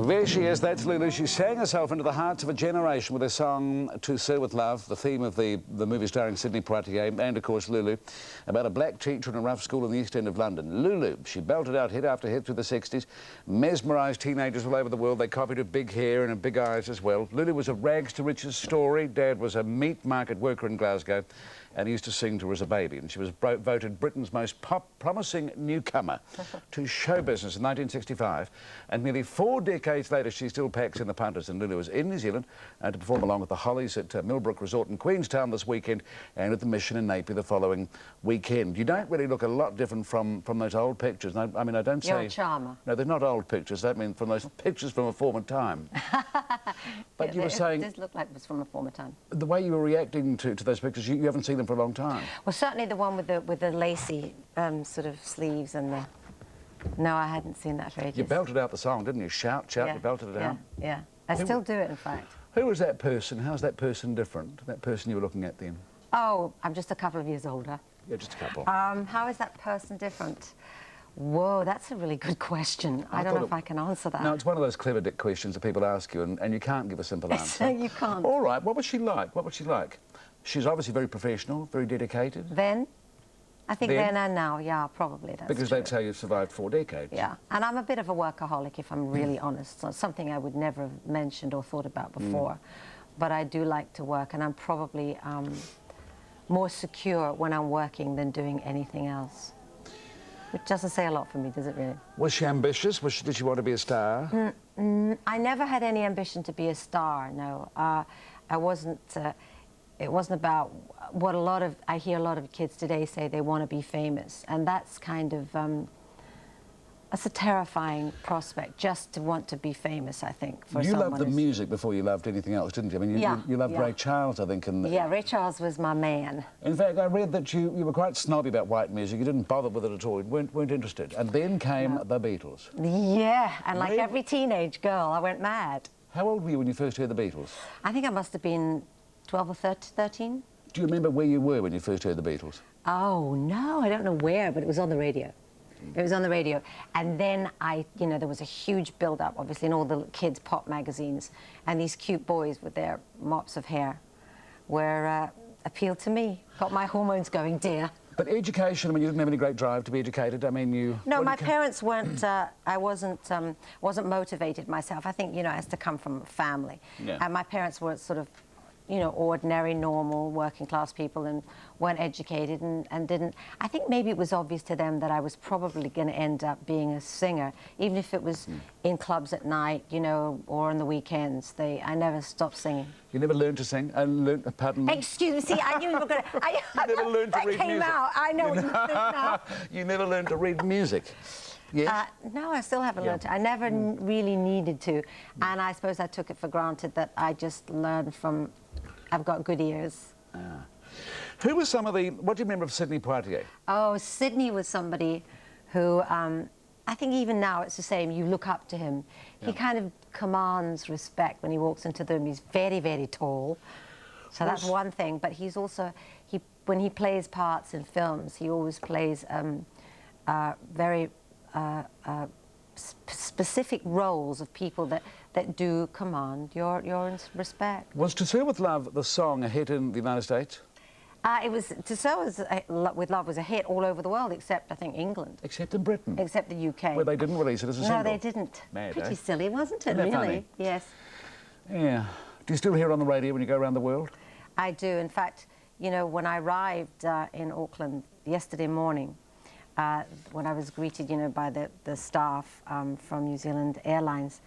There she is, that's Lulu. She sang herself into the hearts of a generation with her song To Sir With Love, the theme of the movie starring Sidney Poitier and, of course, Lulu, about a black teacher in a rough school in the East End of London. Lulu, she belted out hit after hit through the 60s, mesmerised teenagers all over the world. They copied her big hair and her big eyes as well. Lulu was a rags to riches story. Dad was a meat market worker in Glasgow and he used to sing to her as a baby. And she was voted Britain's most promising newcomer to show business in 1965. And nearly 4 decades later, she still packs in the punters. And Lulu is in New Zealand to perform along with the Hollies at Millbrook Resort in Queenstown this weekend and at the Mission in Napier the following weekend. You don't really look a lot different from those old pictures. And I mean, I don't say... You're a charmer. No, they're not old pictures. I mean, from those pictures from a former time. But yeah, you were saying... It does look like it was from a former time. The way you were reacting to those pictures, you haven't seen them for a long time. Well, certainly the one with the lacy sort of sleeves and the... No, I hadn't seen that for ages. You belted out the song, didn't you? Shout, yeah. you belted it out. Yeah. I still do it, in fact. Who was that person? How's that person different? That person you were looking at then? Oh, I'm just a couple of years older. Yeah, just a couple. How is that person different? Whoa, that's a really good question. I don't know if I can answer that. No, it's one of those clever dick questions that people ask you and you can't give a simple answer. You can't. All right, what was she like? What was she like? She's obviously very professional, very dedicated. Then? I think then and now, yeah, probably. That's because true. that's how you've survived 4 decades. Yeah, and I'm a bit of a workaholic, if I'm really honest. So it's something I would never have mentioned or thought about before. But I do like to work, and I'm probably more secure when I'm working than doing anything else. Which doesn't say a lot for me, does it really? Was she ambitious? Did she want to be a star? I never had any ambition to be a star, no. I wasn't... it wasn't about what I hear a lot of kids today say they want to be famous. And that's kind of... that's a terrifying prospect, just to want to be famous, I think, for someone. You loved the music before you loved anything else, didn't you? I mean, you loved Ray Charles, I think. Yeah, Ray Charles was my man. In fact, I read that you were quite snobby about white music. You didn't bother with it at all. You weren't interested. And then came the Beatles. Yeah, and like every teenage girl, I went mad. How old were you when you first heard the Beatles? I think I must have been 12 or 13. Do you remember where you were when you first heard the Beatles? Oh, no, I don't know where, but it was on the radio. It was on the radio. And then there was a huge build-up, obviously, in all the kids' pop magazines. And these cute boys with their mops of hair were appealed to me. Got my hormones going, dear. But education, I mean, you didn't have any great drive to be educated. I mean, you... No, my parents weren't... I wasn't motivated myself. I think, it has to come from a family. Yeah. And my parents were sort of... ordinary, normal, working-class people and weren't educated and didn't... I think maybe it was obvious to them that I was probably going to end up being a singer, even if it was in clubs at night, or on the weekends. I never stopped singing. You never learned to sing? Pardon me? Excuse me, see, I knew you were going to... You never learned to read music? That came out. I know what you think now. You never learned to read music? Yes? No, I still haven't learned to. I never really needed to. And I suppose I took it for granted that I just learned from... I've got good ears. Who was some of the... What do you remember of Sidney Poitier? Oh, Sidney was somebody who... I think even now it's the same. You look up to him. Yeah. He kind of commands respect when he walks into the room. He's very, very tall. So that's one thing. But he's also... when he plays parts in films, he always plays very... specific roles of people that do command your respect. Was To Sir With Love the song a hit in the United States? It was To Sir With Love was a hit all over the world, except I think England. Except in Britain. Except the UK. Where they didn't release it as a single. No, they didn't. Mad, Pretty silly, wasn't it? Isn't that really? Funny? Yes. Yeah. Do you still hear it on the radio when you go around the world? I do. In fact, when I arrived in Auckland yesterday morning, when I was greeted, by the staff from New Zealand Airlines,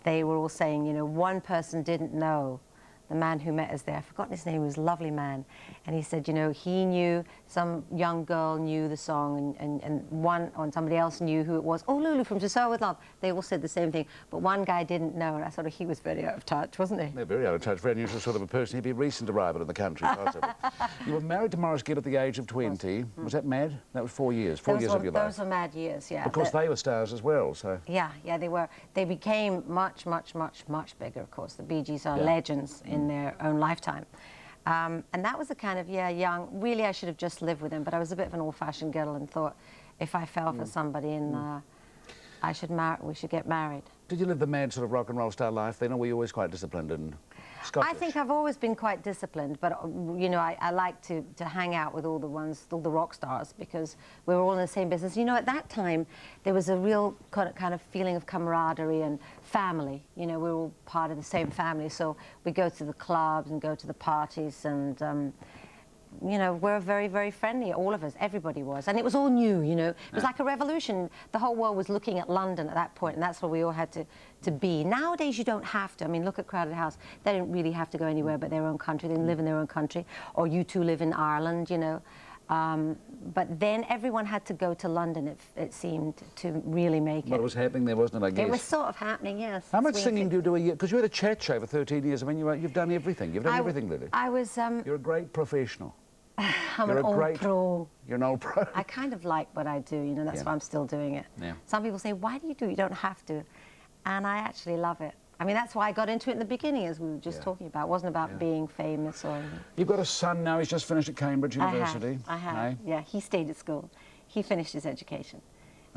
they were all saying, one person didn't know the man who met us there. I've forgotten his name. He was a lovely man. And he said, he knew, some young girl knew the song, and somebody else knew who it was. Oh, Lulu from To Sir With Love. They all said the same thing. But one guy didn't know, and I thought he was very out of touch, wasn't he? Yeah, very out of touch. Very unusual sort of a person. He'd be a recent arrival in the country, possibly. You were married to Morris Gibb at the age of 20. Was that mad? That was 4 years. 4 years of your life. Those were mad years, yeah. Of course, they were stars as well, so... Yeah, they were. They became much, much, much, much bigger, of course. The Bee Gees are legends in their own lifetime. And that was a kind of, young... Really, I should have just lived with him, but I was a bit of an old-fashioned girl and thought if I fell for somebody we should get married. Did you live the mad sort of rock and roll style life then, or were you always quite disciplined and Scottish? I think I've always been quite disciplined, but you know, I like to hang out with all the rock stars, because we were all in the same business. You know, at that time there was a real kind of feeling of camaraderie and family. You know, we were all part of the same family, so we go to the clubs and go to the parties, and you know, we're very, very friendly, all of us, everybody was. And it was all new, you know. It was like a revolution. The whole world was looking at London at that point, and that's where we all had to be. Nowadays, you don't have to. I mean, look at Crowded House. They don't really have to go anywhere but their own country. They live in their own country. Or you two live in Ireland, you know. But then everyone had to go to London, it seemed, to really make it. What was happening there, wasn't it, I guess? It was sort of happening, yes. How much singing do you do a year? Because you had a chat show for 13 years. I mean, you've done everything. You've done everything, Lulu. I was... You're a great professional. I'm an old pro. You're an old pro. I kind of like what I do, you know, that's why I'm still doing it. Yeah. Some people say, why do you do it? You don't have to. And I actually love it. I mean, that's why I got into it in the beginning, as we were just talking about. It wasn't about being famous or anything. You've got a son now, he's just finished at Cambridge University. I have, yeah. He stayed at school. He finished his education.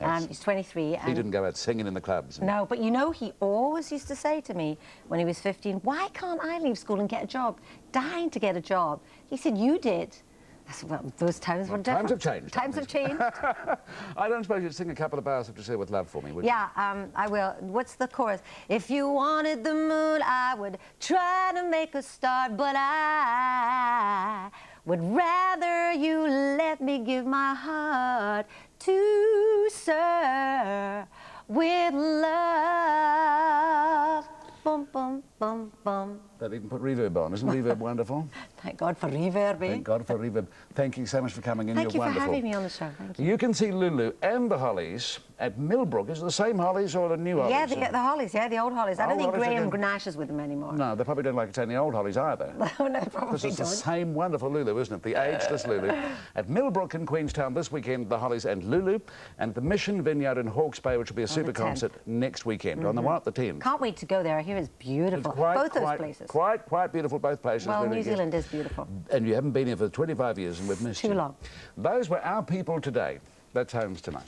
Yes. He's 23. He didn't go out singing in the clubs. No, but you know, he always used to say to me when he was 15, why can't I leave school and get a job? Dying to get a job. He said, you did. Well, those times were different. Times have changed. Times have changed. I don't suppose you'd sing a couple of bars of To Say With Love for me, would you? Yeah, I will. What's the chorus? If you wanted the moon, I would try to make a start, but I would rather you let me give my heart to Sir with love. Bum, bum, bum, bum. They've even put reverb on. Isn't reverb wonderful? Thank God for reverb, eh? Thank God for reverb. Thank you so much for coming in. Thank you You're wonderful. for having me on the show. Thank you. You can see Lulu and the Hollies at Millbrook. Is it the same Hollies or the new Hollies? Yeah, the Hollies, yeah, the old Hollies. I don't think Graham Grenache is with them anymore. No, they probably don't like to say the old Hollies either. No, probably Because it's don't. the same wonderful Lulu, isn't it? The ageless Lulu. At Millbrook in Queenstown this weekend, the Hollies and Lulu. And the Mission Vineyard in Hawke's Bay, which will be a super concert next weekend. On the 10th. Can't wait to go there. I hear it's beautiful. Both those places. Quite beautiful, both places. Well, really New Zealand is beautiful. And you haven't been here for 25 years and we've missed you. Too long. Those were our people today. That's Homes Tonight.